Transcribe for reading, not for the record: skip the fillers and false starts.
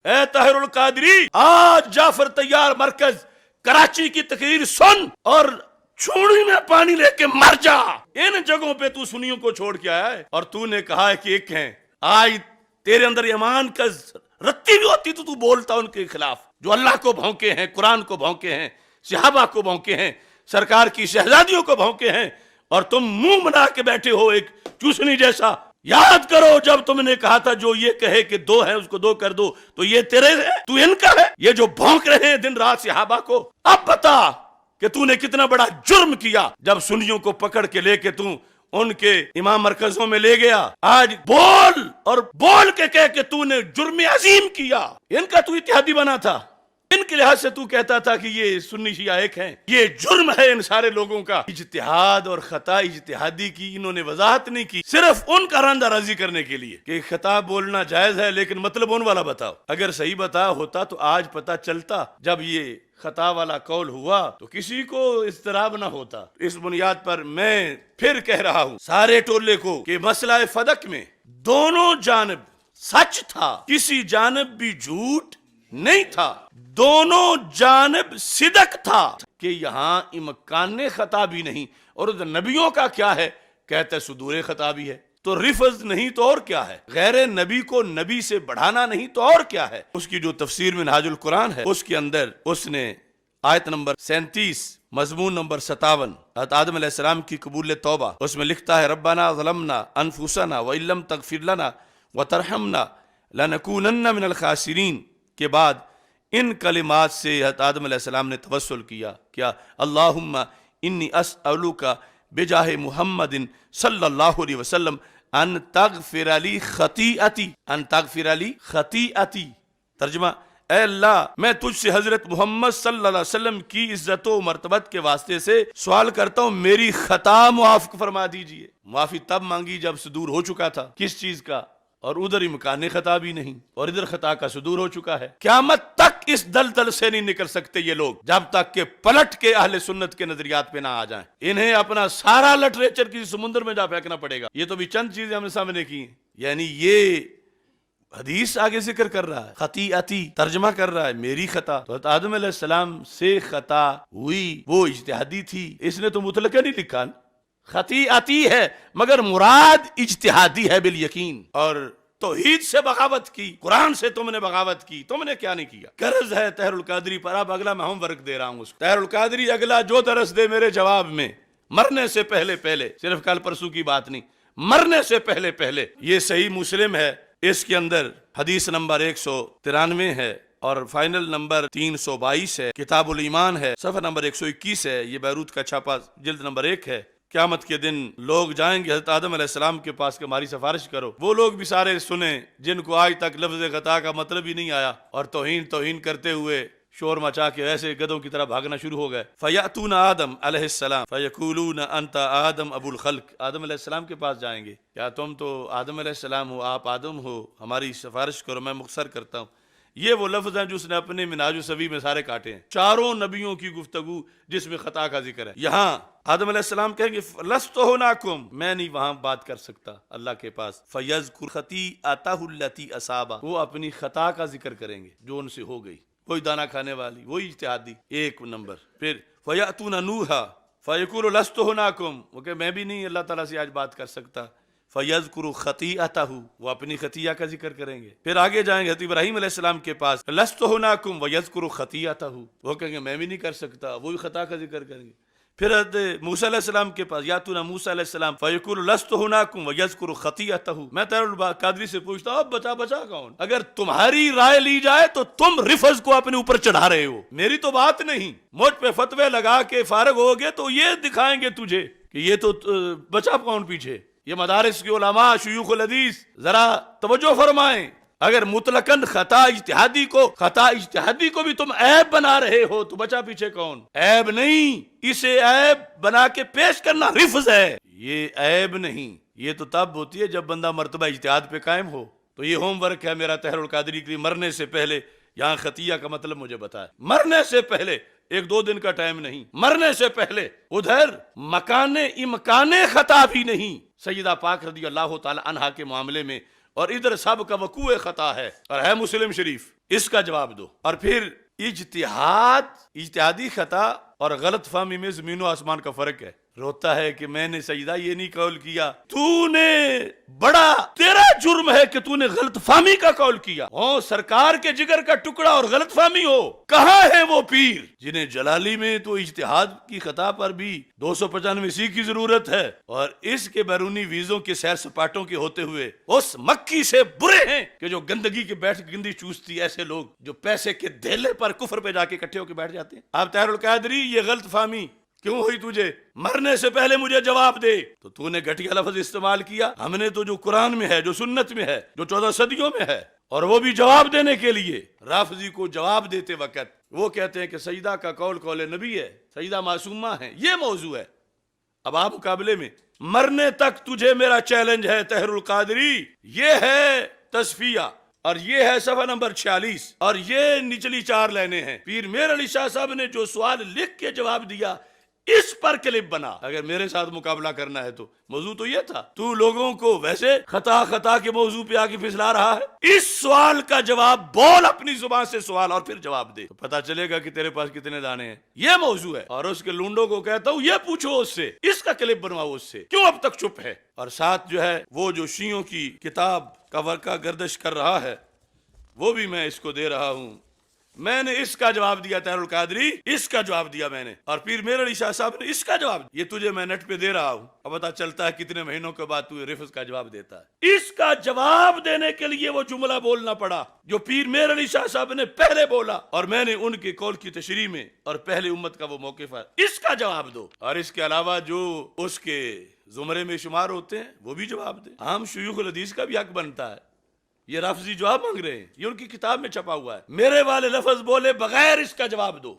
اے طاہر القادری، آج جعفر طیار مرکز کراچی کی تقریر سن اور چھوڑی میں پانی لے کے مر جا۔ ان جگہوں پہ تو سنیوں کو چھوڑ کے آیا ہے اور تو نے کہا ہے کہ ایک ہیں۔ آج تیرے اندر ایمان کا رتی بھی ہوتی تو بولتا ان کے خلاف، جو اللہ کو بھونکے ہیں، قرآن کو بھونکے ہیں، صحابہ کو بھونکے ہیں، سرکار کی شہزادیوں کو بھونکے ہیں، اور تم منہ بنا کے بیٹھے ہو ایک چوسنی جیسا۔ یاد کرو جب تم نے کہا تھا جو یہ کہے کہ دو ہے اس کو دو کر دو، تو یہ تیرے ہے، تو ان کا ہے، یہ جو بھونک رہے ہیں دن رات صحابہ کو۔ اب بتا کہ تو نے کتنا بڑا جرم کیا جب سنیوں کو پکڑ کے لے کے تو ان کے امام مرکزوں میں لے گیا۔ آج بول اور بول کے کہہ کہ تو نے جرم عظیم کیا۔ ان کا تو اتحادی بنا تھا، ان کے لحاظ سے تو کہتا تھا کہ یہ سنی شیعہ ایک ہیں۔ یہ جرم ہے ان سارے لوگوں کا۔ اجتہاد اور خطا اجتہادی کی انہوں نے وضاحت نہیں کی، صرف ان کا رندہ راضی کرنے کے لیے کہ خطا بولنا جائز ہے لیکن مطلب ان والا بتاؤ۔ اگر صحیح بتا ہوتا تو آج پتہ چلتا، جب یہ خطا والا قول ہوا تو کسی کو اضطراب نہ ہوتا۔ اس بنیاد پر میں پھر کہہ رہا ہوں سارے ٹولے کو کہ مسئلہ فدق میں دونوں جانب سچ تھا، کسی جانب بھی جھوٹ نہیں تھا، دونوں جانب صدق تھا کہ یہاں امکان خطا بھی نہیں۔ اور نبیوں کا کیا ہے؟ کہتے صدور خطا بھی ہے، تو رفض نہیں تو اور کیا ہے؟ غیر نبی کو نبی سے بڑھانا نہیں تو اور کیا ہے؟ اس کی جو تفسیر منہاج القرآن ہے اس کے اندر اس نے آیت نمبر 37 مضمون نمبر 57 حضرت آدم علیہ السلام کی قبول توبہ، اس میں لکھتا ہے ربنا ظلمنا انفسنا وان لم تغفر لنا وترحمنا لنکونن من الخاسرین کے بعد ان کلمات سے حضرت آدم علیہ السلام نے توسل کیا، کیا اللہم انی اسألوک بجاہ محمد صلی اللہ علیہ وسلم ان تغفر لی خطیئتی، ان تغفر لی خطیئتی۔ ترجمہ، اے اللہ میں تجھ سے حضرت محمد صلی اللہ علیہ وسلم کی عزت و مرتبت کے واسطے سے سوال کرتا ہوں میری خطا معاف فرما دیجئے۔ معافی تب مانگی جب صدور ہو چکا تھا، کس چیز کا؟ اور ادھر امکان خطا بھی نہیں، اور ادھر خطا کا صدور ہو چکا ہے۔ قیامت تک اس دلدل سے نہیں نکل سکتے یہ لوگ جب تک کہ پلٹ کے اہل سنت کے نظریات پہ نہ آ جائیں۔ انہیں اپنا سارا لٹریچر کسی سمندر میں جا پھینکنا پڑے گا۔ یہ تو بھی چند چیزیں ہم نے سامنے کی ہیں، یعنی یہ حدیث آگے ذکر کر رہا ہے، خطیئتی ترجمہ کر رہا ہے میری خطا۔ تو آدم علیہ السلام سے خطا ہوئی وہ اجتہادی تھی، اس نے تو مطلقاً نہیں لکھا، خطیئتی ہے مگر مراد اجتہادی ہے بالیقین۔ اور توحید سے بغاوت کی، قرآن سے تم نے بغاوت کی، تم نے کیا نہیں کیا؟ قرض ہے طاہر القادری پر، اب اگلا میں ہوم ورک دے رہا ہوں اس کو۔ طاہر القادری اگلا جو درس دے میرے جواب میں، مرنے سے پہلے پہلے، صرف کل پرسوں کی بات نہیں، مرنے سے پہلے پہلے۔ یہ صحیح مسلم ہے، اس کے اندر حدیث نمبر 193 ہے اور فائنل نمبر 322 ہے، کتاب الایمان ہے، صفحہ نمبر 121 ہے، یہ بیروت کا چھاپا جلد نمبر 1 ہے۔ قیامت کے دن لوگ جائیں گے حضرت آدم علیہ السلام کے پاس کہ ہماری سفارش کرو۔ وہ لوگ بھی سارے سنیں جن کو آج تک لفظ خطا کا مطلب ہی نہیں آیا، اور توہین کرتے ہوئے شور مچا کے ایسے گدوں کی طرح بھاگنا شروع ہو گئے۔ فَيَأْتُونَ آدم علیہ السلام فَيَقُولُونَ أَنْتَ آدم ابو الخلق، آدم علیہ السلام کے پاس جائیں گے، کیا تم تو آدم علیہ السلام ہو، آپ آدم ہو، ہماری سفارش کرو۔ میں مختصر کرتا ہوں، یہ وہ لفظ ہیں جو اس نے اپنے منہاج السوی میں سارے کاٹے ہیں، چاروں نبیوں کی گفتگو جس میں خطا کا ذکر ہے۔ یہاں آدم علیہ السلام کہیں گے لست ہوناکم، میں نہیں وہاں بات کر سکتا اللہ کے پاس۔ فیذکر خطیئتہ التی اصابہ، وہ اپنی خطا کا ذکر کریں گے جو ان سے ہو گئی، وہی دانا کھانے والی، وہی اجتہادی۔ ایک نمبر۔ پھر فیأتون نوحا فیقول لست ہوناکم، وہ کہ میں بھی نہیں اللہ تعالیٰ سے آج بات کر سکتا۔ فیذکر خطیئتہ، وہ اپنی خطیہ کا ذکر کریں گے۔ پھر آگے جائیں گے حضرت ابراہیم علیہ السلام کے پاس، لست ہوناکم ویذکر خطیئتہ، وہ کہیں گے میں بھی نہیں کر سکتا، وہی خطا کا ذکر کریں گے۔ پھر حضرت موسیٰ علیہ السلام کے پاس، یاتون موسیٰ علیہ السلام فیقول لست ہوناکم ویذکر خطیئتہ۔ میں طاہر القادری سے پوچھتا ہوں اب بچا کون؟ اگر تمہاری رائے لی جائے تو تم رفض کو اپنے اوپر چڑھا رہے ہو، میری تو بات نہیں۔ مجھ پہ فتوے لگا کے فارغ ہوگے تو یہ دکھائیں گے تجھے کہ یہ تو بچا کون پیچھے۔ یہ مدارس کے علماء شیوخ الحدیث ذرا توجہ فرمائیں، اگر مطلقاً خطا اجتہادی کو بھی تم عیب بنا رہے ہو تو بچا پیچھے کون؟ عیب نہیں، اسے عیب بنا کے پیش کرنا رفض ہے، یہ عیب نہیں۔ یہ تو تب ہوتی ہے جب بندہ مرتبہ اجتہاد پہ قائم ہو۔ تو یہ ہوم ورک ہے میرا طاہر القادری کے لیے، مرنے سے پہلے یہاں خطیہ کا مطلب مجھے بتائے، مرنے سے پہلے، 1-2 دن کا ٹائم نہیں، مرنے سے پہلے۔ ادھر امکان خطا بھی نہیں۔ سیدہ پاک رضی اللہ تعالی عنہا کے معاملے میں اور ادھر سب کا وقوع خطا ہے اور ہے مسلم شریف، اس کا جواب دو۔ اور پھر اجتہادی خطا اور غلط فہمی میں زمین و آسمان کا فرق ہے۔ روتا ہے کہ میں نے سجدہ یہ نہیں قول کیا، تو نے بڑا، تیرا جرم ہے کہ تو نے غلط فہمی کا قول کیا۔ سرکار کے جگر کا ٹکڑا اور غلط فہمی ہو، کہاں ہے وہ پیر جنہیں جلالی میں تو اجتہاد کی خطا پر بھی 295 کی ضرورت ہے، اور اس کے بیرونی ویزوں کے سیر سپاٹوں کے ہوتے ہوئے اس مکی سے برے ہیں کہ جو گندگی کے بیٹھ گندی چوستی، ایسے لوگ جو پیسے کے دھیلے پر کفر پہ جا کے اکٹھے ہو کے بیٹھ جاتے ہیں۔ اب طاہر القادری، یہ غلط فہمی کیوں ہوئی تجھے؟ مرنے سے پہلے مجھے جواب دے۔ تو نے گھٹیا لفظ استعمال کیا، ہم نے تو جو قرآن میں ہے، جو سنت میں ہے، جو 14 صدیوں میں ہے، اور وہ بھی جواب دینے کے لیے رافضی کو جواب دیتے وقت وہ کہتے ہیں کہ سجدہ کا قول قول نبی ہے، سجدہ معصومہ ہے، یہ موضوع ہے۔ اب آپ مقابلے میں مرنے تک تجھے میرا چیلنج ہے طاہر القادری، یہ ہے تصفیہ، اور یہ ہے صفحہ نمبر 46، اور یہ نچلی 4 لائنیں ہیں۔ پیر میر علی شاہ صاحب نے جو سوال لکھ کے جواب دیا، اس پر کلپ بنا۔ اگر میرے ساتھ مقابلہ کرنا ہے تو موضوع تو یہ تھا، تو لوگوں کو ویسے خطا کے موضوع پہ آگے پھسلا رہا ہے۔ اس سوال کا جواب بول، اپنی زبان سے سوال اور پھر جواب دے، تو پتا چلے گا کہ تیرے پاس کتنے دانے ہیں۔ یہ موضوع ہے، اور اس کے لونڈوں کو کہتا ہوں یہ پوچھو اس سے، اس کا کلپ بنواؤ اس سے، کیوں اب تک چپ ہے؟ اور ساتھ جو ہے وہ جو شیعوں کی کتاب کا ورقہ گردش کر رہا ہے، وہ بھی میں اس کو دے رہا ہوں۔ میں نے اس کا جواب دیا طاہر القادری، اس کا جواب دیا میں نے، اور پیر میر علی شاہ صاحب نے اس کا جواب دیا۔ یہ تجھے میں نیٹ پہ دے رہا ہوں، اب پتا چلتا ہے کتنے مہینوں کے بعد تو رفض کا جواب دیتا ہے۔ اس کا جواب دینے کے لیے وہ جملہ بولنا پڑا جو پیر میر علی شاہ صاحب نے پہلے بولا، اور میں نے ان کے قول کی تشریح میں اور پہلے امت کا وہ موقف ہے، اس کا جواب دو۔ اور اس کے علاوہ جو اس کے زمرے میں شمار ہوتے ہیں وہ بھی جواب دیں۔ عام شیوخ الحدیث کا بھی حق بنتا ہے۔ یہ رافضی جواب مانگ رہے ہیں، یہ ان کی کتاب میں چھپا ہوا ہے۔ میرے والے لفظ بولے بغیر اس کا جواب دو۔